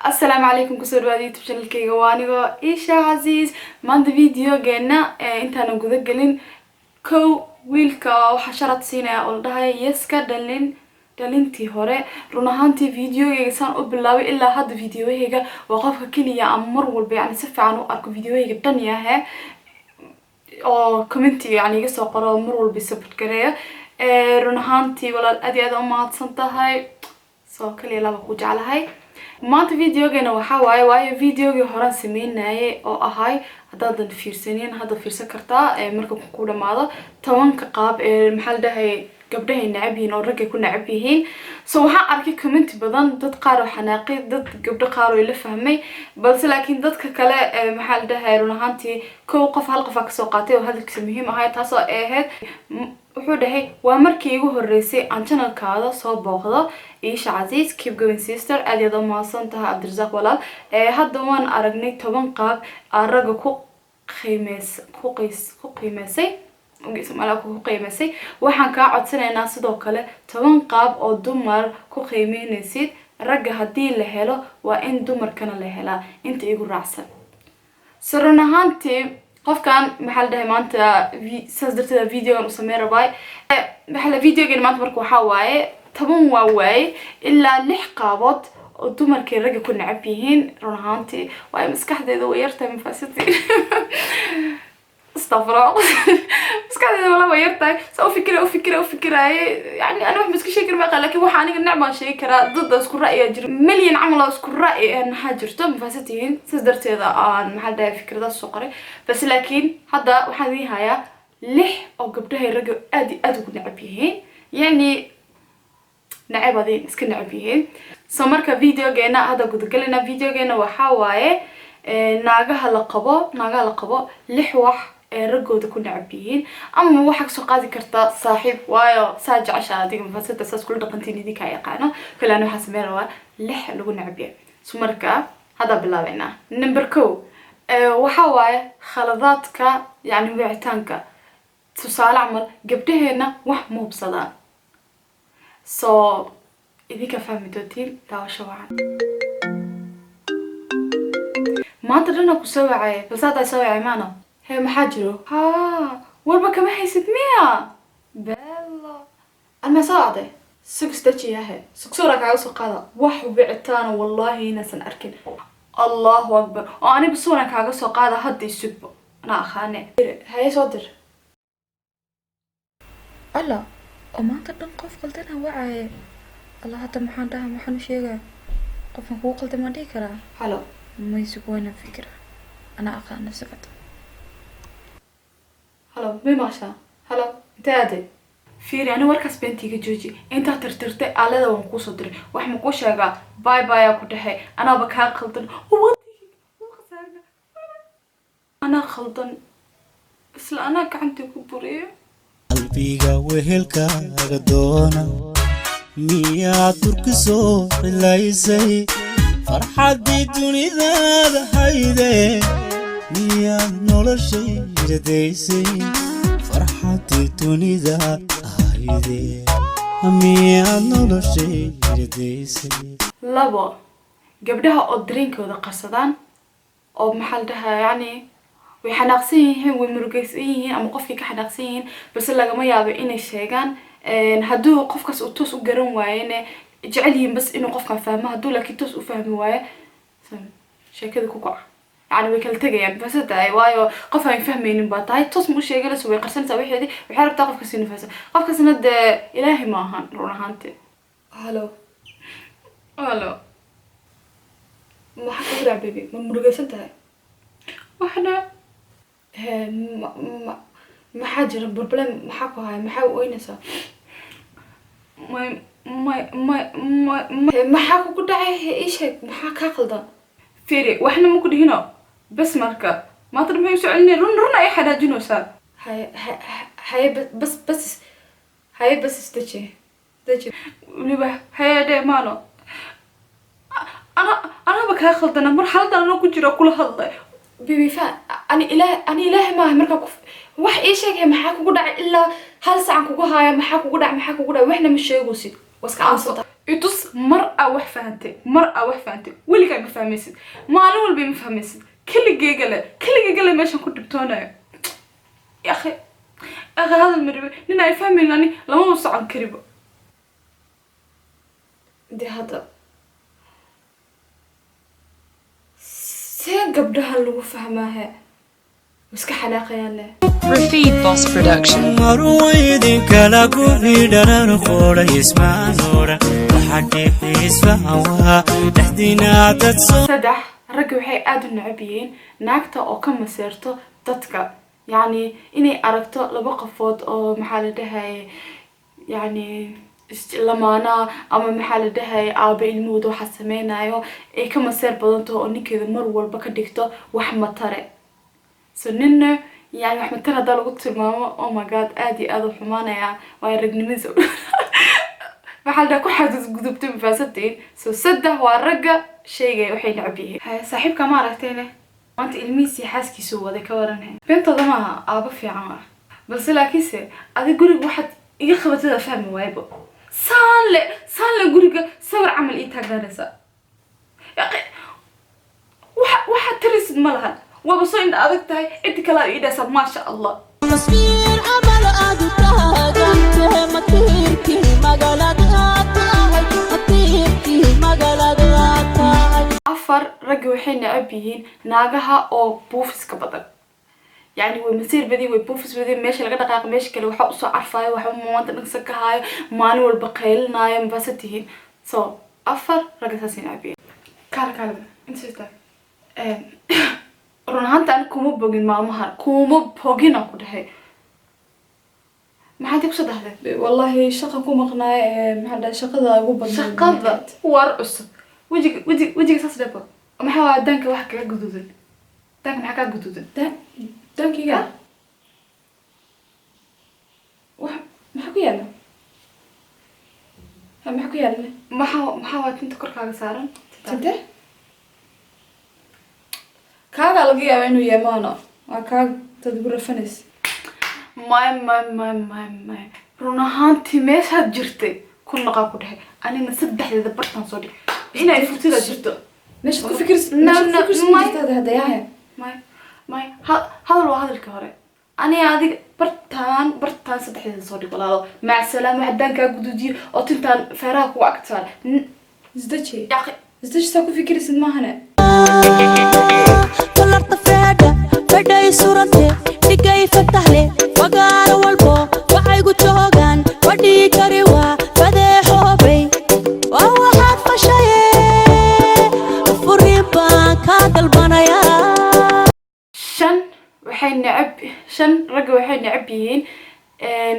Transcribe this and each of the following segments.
السلام عليكم كسر وادي تبشر الكيغا وانيغو إيشا عزيز ماند فيديو جينا انتا نقود قلين كو ويلكا وحشرات سينا أولدها يسكا دلينتي هوري رونهانتي فيديو يسان أبلاوي إلا هاد فيديو هيغا وقفك كليا أمر والبي يعني سفع عنو أركو فيديو هيغا الدنيا هي أو كومنتي يعني يسو قرار مر والبي سبت كريا رونهانتي ولا الأدي أدو مات سنتهاي سو كليا لابقو جعلهاي maanta videogeena waxa waaye videogii horaan sameynayay oo ahay hadaadan fiirsaneen hadda fiirsan kartaa marka ku dhamaado 10 qaab maxal dhahay gabdhaha nacab yihiin oo ragga ku nacab yihiin soo waxa arkay comment badan dad qaar oo xanaaqay dad gabdho qaar oo ila fahmay balse laakiin dadka kale maxal dhahay run ahaantii koow qof hal qof ka soo qaatay oo hadalkiisa muhiim ahay taasoo ahayd wuxuu dhahay waa markii ugu horeysay aan channelkaada soo booqdo Isha Aziz keep going sister aad ma santaha Abdirzaaq walaal hadda waan aragnay 10 qaab araga ku qiimeysay waxaan ka codsanaynaa sidoo kale 10 qaab oo dumar ku qiimeynaysid ragga hadii la helo waa in dumarkana la helaa inta igu raacsan saran ahaantii qofkan maxal dhahay maanta saasdartada videogan u sameeyay rabay maxal videogan maanta markuu waxa waaye 10 waa waaye ilaa 6 qaabood oo dumarkii ragga ku nacab yihiin run ahaantii waa maskaxdeeda way yartay mafasiti استغفر بس كان والله ويرتاي سو فكره يعني انا واحد مسك شيكر ما قال لكن waxa aniga nacma sheekara dad isku ra'yi jir milyan amal isku ra'yi aan hajirto mafasatihin sidarteeda aan maxal dhahay fikrada soo qoray bas laakiin hadda waxaan leeyahay 6 oo gabdhaha ragga aad ugu nacab yihiin yani nacabadeen iska nacab yihiin soo marka videogeena hada gudgalina videogeena waxa waaye naagaha la qabo 6 wax ragooda ku nacbiin ama waxa soo qaadi karta saaxiib waayo saajacasha adiga mafasada saas kula dhaqantiinidii ka yaqaano kala waxa sameeyaa 6 lagu nacbiyo soo marka hada bilaabina number 2 waxa waaye khaladaadka yani wicitaanka tusaale amal gabdhaheena wax muubsadaan soo idinka fahmidootiin daawasho wacan ما تدرنا كسوعي بس هذا يسوي معنا هي محاجره والله كم حيسد مية بالله المساعدة سكستشي هي سكسورك عاوز قاضي وح وبعتان والله ناس أركن الله أكبر وأنا بصورك عاوز قاضي هدي السب أنا أخاني هاي صدر الله وما تدرن قف قلتنا وعي الله هذا محن ده محن شيء قف هو قلت ما ديكرا هلا ما يسوون فكرة أنا أقل نفسي فترة هلا بماشا هلا أنت أدي فيري أنا وركس بنتي كجوجي أنت ترترتي على ذا ونقص دري وإحنا كوشة باي باي أكو دحي أنا بكها خلطن أنا خلطن بس لا أنا كعنتي كبرية قلبي وهلك غدونا ميا تركسو لايزي فرحتي دنيا هايدة ميا نولشي جديسي فرحتي دنيا هايدة ميا نولشي جديسي لابو قبلها أدرينك وذا قصدان أو محل ده يعني ويحناقسين ومرقسين أما قفك كحناقسين بس اللي ما يابي إني شيئا هدو قفكس أوتوس وقرن وين جعلهم بس إنه قف كان فاهمها دول لكن توس وفهموا واي شيء كذا كوكع يعني ويكل تجي يعني بس ده وايو قف يفهمين باتاي توس مش شيء جلس ويقرسن سوي حدي ويحارب تقف كسين نفسه قف كسند إلهي ما هان رونا هانتي هلو ما حكوا يا بيبي من مرقسن ده وإحنا ما حاجة البروبلم ما حكوا هاي ما حاول وينسا ما حاكو كده إيش هيك ما حاك هقلده فيري وإحنا مو كده هنا بس مركب ما ترى ما يسألني رون أي حدا جنوسا هاي بس استشي ولي هاي ده مانو أنا بك هقلده أنا مرحلة أنا كنت كل هذا بيبي فا أنا إله ما مركب wax ii sheegay maxaa kugu dhacay ilaa hal saac kugu haaya maxaa kugu dhacay waxna ma sheegaysid waska aansada itus mar wax fahantay weligaa ma fahmaysid maalin walba ma fahmaysid كل ماشي كنت بتونا يا أخي هذا المريب ننا يفهمين يعني لما نوصل عن كريبه دي هذا سين قبلها اللي فهمها بس كحلاقة يلا Rafid Boss Production. مرويدين كلا قولي درر خورا يسمع نورا وحدي يسمعوها تحدينا تتصور سدح ragga waxay aad u necab yihiin naagta oo ka maseerto dadka yani inay aragto laba qofood oo maxaa la dhahay yani lamaana ama maxaa la dhahay aaba ilmooda waxa sameynayo ay ka maseer badanto oo ninkeeda mar walba ka dhigto wax matare so ninna yani wax matare hada lagu tilmaamo oh my god aad iyo aad u xumaanaya waa ragnimadiisa waxaa la ku xadus gudubtay mafaasatiin so saddex waa ragga sheegay waxay necab yihiin saaxiibka ma aragtayne maanta ilmihiisi xaaskiisu waday ka waranay beentooda maaha aaba fiican ah balse laakiinse adiga guriga waxaad iga qabatada fahmi waaybo saan le guriga sawir camal ii taagnaanaysa waxaad tirisid ma lahan waaba soo indha adag tahay inta kale aad ii dhaysaa maasha allah تصوير عمل أدوتها جنته مطيرتي مقالاتها afar ragga waxay necab yihiin naagaha oo buufiska badan yani way masiir badin way buufis badin meesha laga dhaqaaqo meesha kale waxa u soo carfaayo waxa maanta dhagsan ka haayo maalin walba qeylinayo mabasatihiin so afar ragga saas necab yihiin kala inta run ahaantaan kuma bogin maalmahan kuma bogin aan ku dhahay maxaad ku sadahday wallahi shaqa ku maqnaay maxaa dhahay shaqada ugu badan shaqada war cusub wajiga saas dhabo maxaa waa danka wax kaga guduudan danka maxaa kaga guduudan dankiga wax maxaa ku yaala maxaa ku yaala maxaa waa tinta korkaaga saaran tinte kaaga laga yaabaa inuu yamaano waa kaag dad ugu rafanaysa may run ahaantii meeshaad jirtay ku naqaa ku dhahay anina saddexdeeda bartaan soo dhig inay furtida jirto meeshaad ku fikirsid hadayaha may hadal waa hadalkii hore aniga adiga bartaan saddexdeeda soo dhig walaalo maca salaama haddaan kaa guduudiyo oo tintaan feeraha kugu agtaal isdaji saa ku fikirsid maahane فلرت فادا فداي صورته دقاي فتح لي وقار والبو وحي جوغان ودي كريوا فديحو بي وهو حد فشاي فريبا كقلبنا يا shan ragga waxay necab yihiin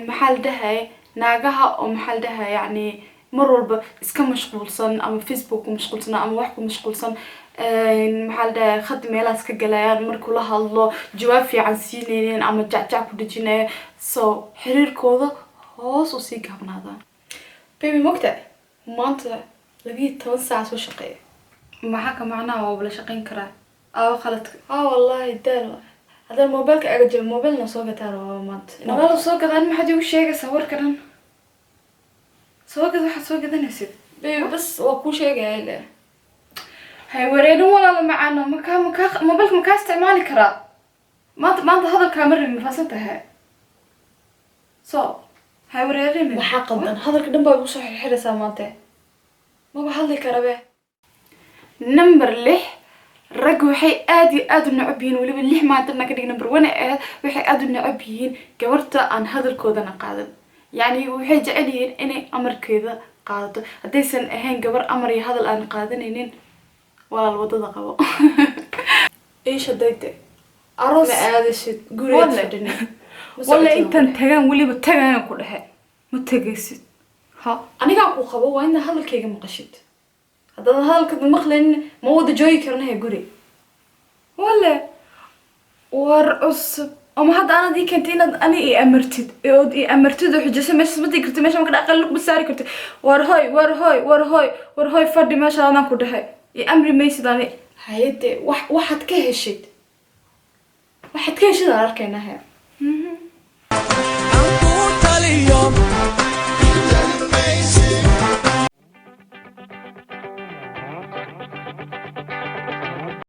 maxaa la dhahay naagaha oo maxaa la dhahay yani mar walba iska mashquulsan ama Facebook ku mashquulsan ama wax ku mashquulsan maxaa la dhahay khad meelahaas ka galayaan markuu la hadlo jawaab fiican siinayeen ama jacjac ku dhijinaya so xiriirkooda hoos u sii gaabnaadaan baby mogta maanta 12 saac soo shaqeeya maxaa ka macnaha waa la shaqeyn karaa khaladka wallahi daal هذا الموبايل كأجل موبايل نصوغة ترى مات موبايل صوغة أنا ما حد يقول شيء صور كرن صوغة واحد صوغة ده نسيت بس وكل شيء قايل هاي ورينا ولا معنا مكان موبايلك مكان استعمالي كرا ما أنت هذا الكاميرا اللي مفاسدته هاي هاي ورينا وحقا هذا الكلام بقول صح الحرس مالته ما بحلي كربه نمبر لح rag waxay aad u necab yihiin waliba 6 maantana ka dhig number 1 ah waxay aad u necab yihiin gabarta aan hadalkoodana qaadan yani waxay jecel yihiin inay amarkeeda qaadato hadaysan ahayn gabar amar iyo hadal aan qaadanaynin walaal wadada qabo ايش هديته aroos aadashid guriga fadhina walla intan tagaan waliba tagaan ku dhahay ma tagaysid aniga ku qabo waa in hadalkayga maqashid هذا هالك مخلن موضة جوي كرنها يقولي ولا ورقص أما هذا أنا دي كنت أنا أمرتد وحجة مش بدي كنت ماشي ممكن أقلك بالساري كنت ورهاي فردي ما شاء الله كده هاي أمري ما يصير هايدي واحد كهشيد أركينا هاي